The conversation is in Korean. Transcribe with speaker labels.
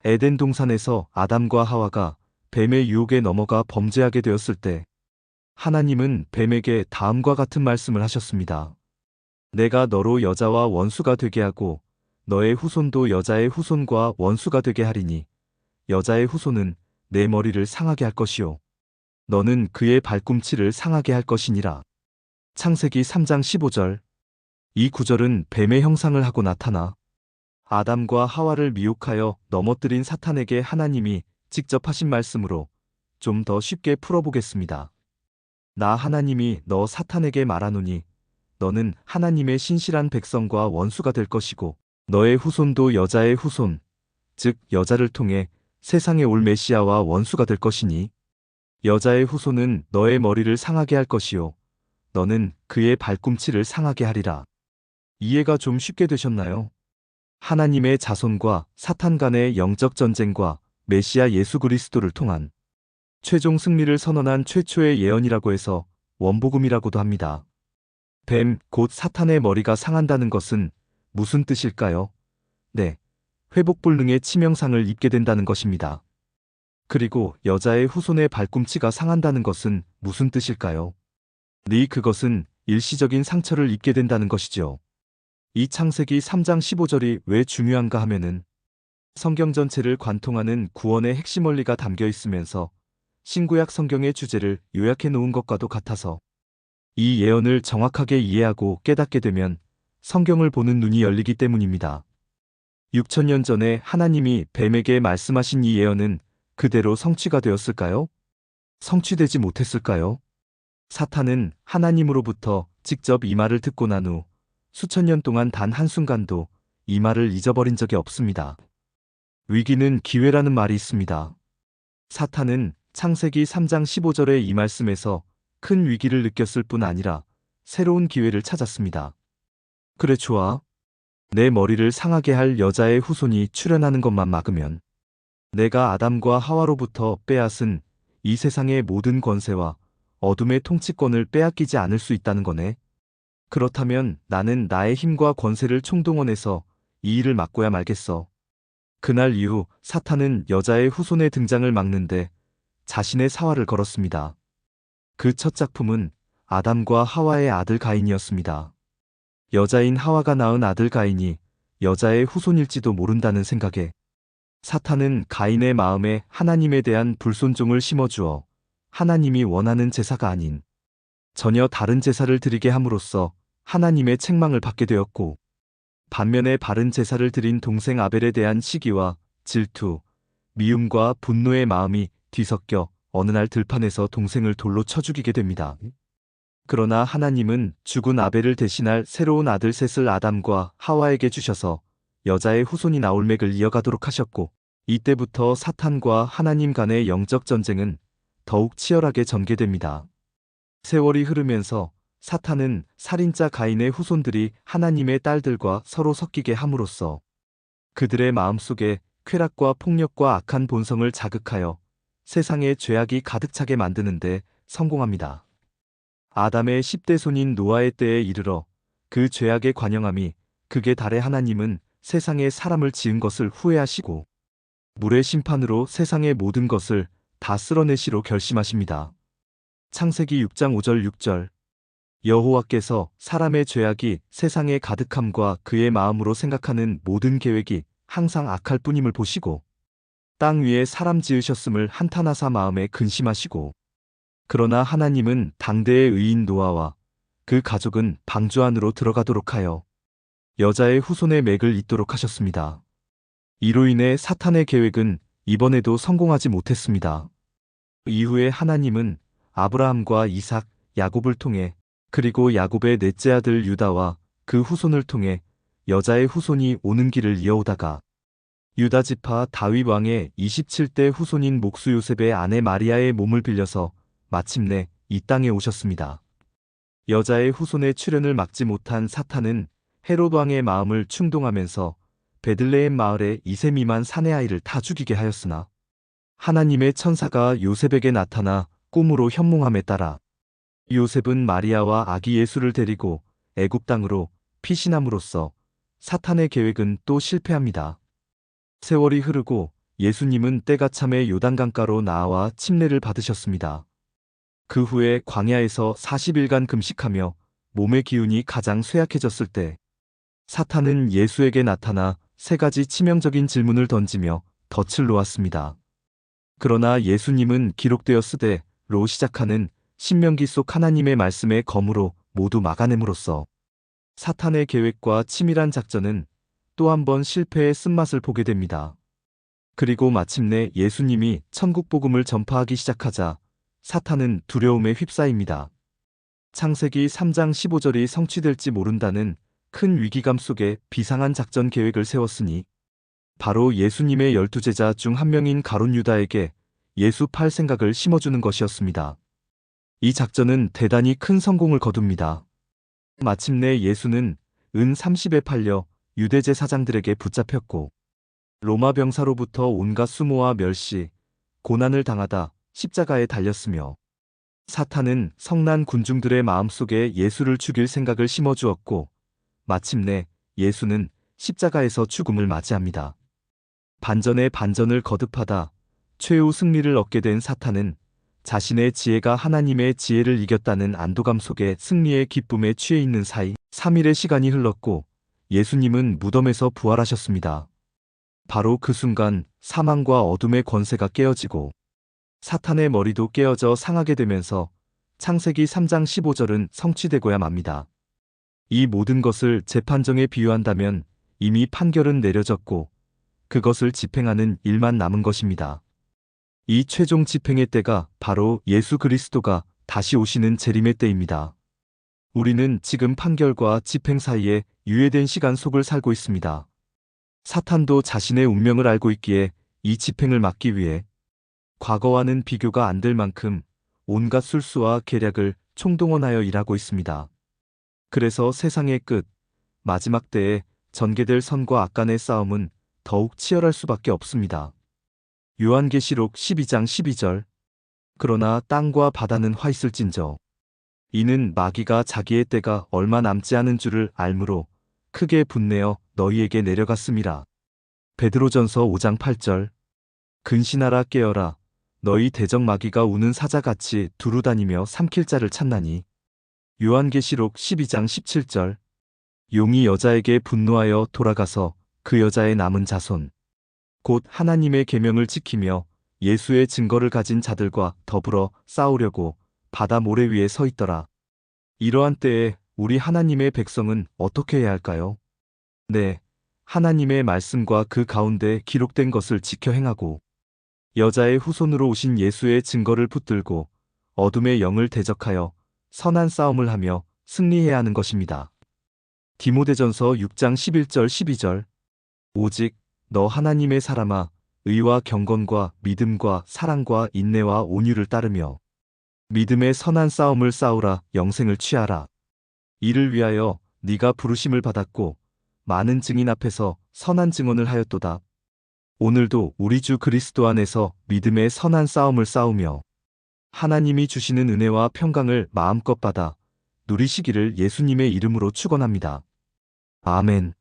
Speaker 1: 에덴 동산에서 아담과 하와가 뱀의 유혹에 넘어가 범죄하게 되었을 때 하나님은 뱀에게 다음과 같은 말씀을 하셨습니다. 내가 너로 여자와 원수가 되게 하고 너의 후손도 여자의 후손과 원수가 되게 하리니 여자의 후손은 내 머리를 상하게 할 것이요 너는 그의 발꿈치를 상하게 할 것이니라. 창세기 3장 15절. 이 구절은 뱀의 형상을 하고 나타나 아담과 하와를 미혹하여 넘어뜨린 사탄에게 하나님이 직접 하신 말씀으로 좀 더 쉽게 풀어보겠습니다. 나 하나님이 너 사탄에게 말하노니 너는 하나님의 신실한 백성과 원수가 될 것이고 너의 후손도 여자의 후손, 즉 여자를 통해 세상에 올 메시아와 원수가 될 것이니 여자의 후손은 너의 머리를 상하게 할 것이요 너는 그의 발꿈치를 상하게 하리라. 이해가 좀 쉽게 되셨나요? 하나님의 자손과 사탄 간의 영적 전쟁과 메시아 예수 그리스도를 통한 최종 승리를 선언한 최초의 예언이라고 해서 원복음이라고도 합니다. 뱀, 곧 사탄의 머리가 상한다는 것은 무슨 뜻일까요? 네, 회복불능의 치명상을 입게 된다는 것입니다. 그리고 여자의 후손의 발꿈치가 상한다는 것은 무슨 뜻일까요? 네, 그것은 일시적인 상처를 입게 된다는 것이죠. 이 창세기 3장 15절이 왜 중요한가 하면은 성경 전체를 관통하는 구원의 핵심 원리가 담겨 있으면서 신구약 성경의 주제를 요약해 놓은 것과도 같아서 이 예언을 정확하게 이해하고 깨닫게 되면 성경을 보는 눈이 열리기 때문입니다. 6천년 전에 하나님이 뱀에게 말씀하신 이 예언은 그대로 성취가 되었을까요? 성취되지 못했을까요? 사탄은 하나님으로부터 직접 이 말을 듣고 난 후 수천 년 동안 단 한순간도 이 말을 잊어버린 적이 없습니다. 위기는 기회라는 말이 있습니다. 사탄은 창세기 3장 15절의 이 말씀에서 큰 위기를 느꼈을 뿐 아니라 새로운 기회를 찾았습니다. 그래 좋아. 내 머리를 상하게 할 여자의 후손이 출현하는 것만 막으면 내가 아담과 하와로부터 빼앗은 이 세상의 모든 권세와 어둠의 통치권을 빼앗기지 않을 수 있다는 거네. 그렇다면 나는 나의 힘과 권세를 총동원해서 이 일을 막고야 말겠어. 그날 이후 사탄은 여자의 후손의 등장을 막는데 자신의 사활을 걸었습니다. 그 첫 작품은 아담과 하와의 아들 가인이었습니다. 여자인 하와가 낳은 아들 가인이 여자의 후손일지도 모른다는 생각에 사탄은 가인의 마음에 하나님에 대한 불순종을 심어주어 하나님이 원하는 제사가 아닌 전혀 다른 제사를 드리게 함으로써 하나님의 책망을 받게 되었고 반면에 바른 제사를 드린 동생 아벨에 대한 시기와 질투, 미움과 분노의 마음이 뒤섞여 어느 날 들판에서 동생을 돌로 쳐 죽이게 됩니다. 그러나 하나님은 죽은 아벨을 대신할 새로운 아들 셋을 아담과 하와에게 주셔서 여자의 후손이 나올 맥을 이어가도록 하셨고 이때부터 사탄과 하나님 간의 영적 전쟁은 더욱 치열하게 전개됩니다. 세월이 흐르면서 사탄은 살인자 가인의 후손들이 하나님의 딸들과 서로 섞이게 함으로써 그들의 마음속에 쾌락과 폭력과 악한 본성을 자극하여 세상에 죄악이 가득 차게 만드는데 성공합니다. 아담의 10대 손인 노아의 때에 이르러 그 죄악의 관영함이 극에 달해 하나님은 세상에 사람을 지은 것을 후회하시고 물의 심판으로 세상의 모든 것을 다 쓸어내시로 결심하십니다. 창세기 6장 5절 6절. 여호와께서 사람의 죄악이 세상에 가득함과 그의 마음으로 생각하는 모든 계획이 항상 악할 뿐임을 보시고 땅 위에 사람 지으셨음을 한탄하사 마음에 근심하시고 그러나 하나님은 당대의 의인 노아와 그 가족은 방주 안으로 들어가도록 하여 여자의 후손의 맥을 잇도록 하셨습니다. 이로 인해 사탄의 계획은 이번에도 성공하지 못했습니다. 이후에 하나님은 아브라함과 이삭, 야곱을 통해 그리고 야곱의 넷째 아들 유다와 그 후손을 통해 여자의 후손이 오는 길을 이어오다가 유다 지파 다윗 왕의 27대 후손인 목수 요셉의 아내 마리아의 몸을 빌려서 마침내 이 땅에 오셨습니다. 여자의 후손의 출현을 막지 못한 사탄은 헤롯 왕의 마음을 충동하면서 베들레헴 마을의 2세 미만 사내 아이를 다 죽이게 하였으나 하나님의 천사가 요셉에게 나타나 꿈으로 현몽함에 따라 요셉은 마리아와 아기 예수를 데리고 애굽 땅으로 피신함으로써 사탄의 계획은 또 실패합니다. 세월이 흐르고 예수님은 때가 참에 요단강가로 나와 침례를 받으셨습니다. 그 후에 광야에서 40일간 금식하며 몸의 기운이 가장 쇠약해졌을 때 사탄은 예수에게 나타나 세 가지 치명적인 질문을 던지며 덫을 놓았습니다. 그러나 예수님은 기록되었으되로 시작하는 신명기 속 하나님의 말씀의 검으로 모두 막아냄으로써 사탄의 계획과 치밀한 작전은 또 한 번 실패의 쓴맛을 보게 됩니다. 그리고 마침내 예수님이 천국 복음을 전파하기 시작하자 사탄은 두려움에 휩싸입니다. 창세기 3장 15절이 성취될지 모른다는 큰 위기감 속에 비상한 작전 계획을 세웠으니 바로 예수님의 12제자 중 한 명인 가룟 유다에게 예수 팔 생각을 심어주는 것이었습니다. 이 작전은 대단히 큰 성공을 거둡니다. 마침내 예수는 은 30에 팔려 유대제 사장들에게 붙잡혔고 로마 병사로부터 온갖 수모와 멸시, 고난을 당하다 십자가에 달렸으며 사탄은 성난 군중들의 마음속에 예수를 죽일 생각을 심어주었고 마침내 예수는 십자가에서 죽음을 맞이합니다. 반전에 반전을 거듭하다 최후 승리를 얻게 된 사탄은 자신의 지혜가 하나님의 지혜를 이겼다는 안도감 속에 승리의 기쁨에 취해 있는 사이 3일의 시간이 흘렀고 예수님은 무덤에서 부활하셨습니다. 바로 그 순간 사망과 어둠의 권세가 깨어지고 사탄의 머리도 깨어져 상하게 되면서 창세기 3장 15절은 성취되고야 맙니다. 이 모든 것을 재판정에 비유한다면 이미 판결은 내려졌고 그것을 집행하는 일만 남은 것입니다. 이 최종 집행의 때가 바로 예수 그리스도가 다시 오시는 재림의 때입니다. 우리는 지금 판결과 집행 사이에 유예된 시간 속을 살고 있습니다. 사탄도 자신의 운명을 알고 있기에 이 집행을 막기 위해 과거와는 비교가 안 될 만큼 온갖 술수와 계략을 총동원하여 일하고 있습니다. 그래서 세상의 끝, 마지막 때에 전개될 선과 악간의 싸움은 더욱 치열할 수밖에 없습니다. 요한계시록 12장 12절 그러나 땅과 바다는 화 있을진저 이는 마귀가 자기의 때가 얼마 남지 않은 줄을 알므로 크게 분내어 너희에게 내려갔음이라. 베드로전서 5장 8절 근신하라 깨어라 너희 대적 마귀가 우는 사자같이 두루다니며 삼킬 자를 찾나니. 요한계시록 12장 17절 용이 여자에게 분노하여 돌아가서 그 여자의 남은 자손 곧 하나님의 계명을 지키며 예수의 증거를 가진 자들과 더불어 싸우려고 바다 모래 위에 서 있더라. 이러한 때에 우리 하나님의 백성은 어떻게 해야 할까요? 네, 하나님의 말씀과 그 가운데 기록된 것을 지켜 행하고 여자의 후손으로 오신 예수의 증거를 붙들고 어둠의 영을 대적하여 선한 싸움을 하며 승리해야 하는 것입니다. 디모데전서 6장 11절 12절 오직 너 하나님의 사람아 의와 경건과 믿음과 사랑과 인내와 온유를 따르며 믿음의 선한 싸움을 싸우라 영생을 취하라. 이를 위하여 네가 부르심을 받았고 많은 증인 앞에서 선한 증언을 하였도다. 오늘도 우리 주 그리스도 안에서 믿음의 선한 싸움을 싸우며 하나님이 주시는 은혜와 평강을 마음껏 받아 누리시기를 예수님의 이름으로 축원합니다. 아멘.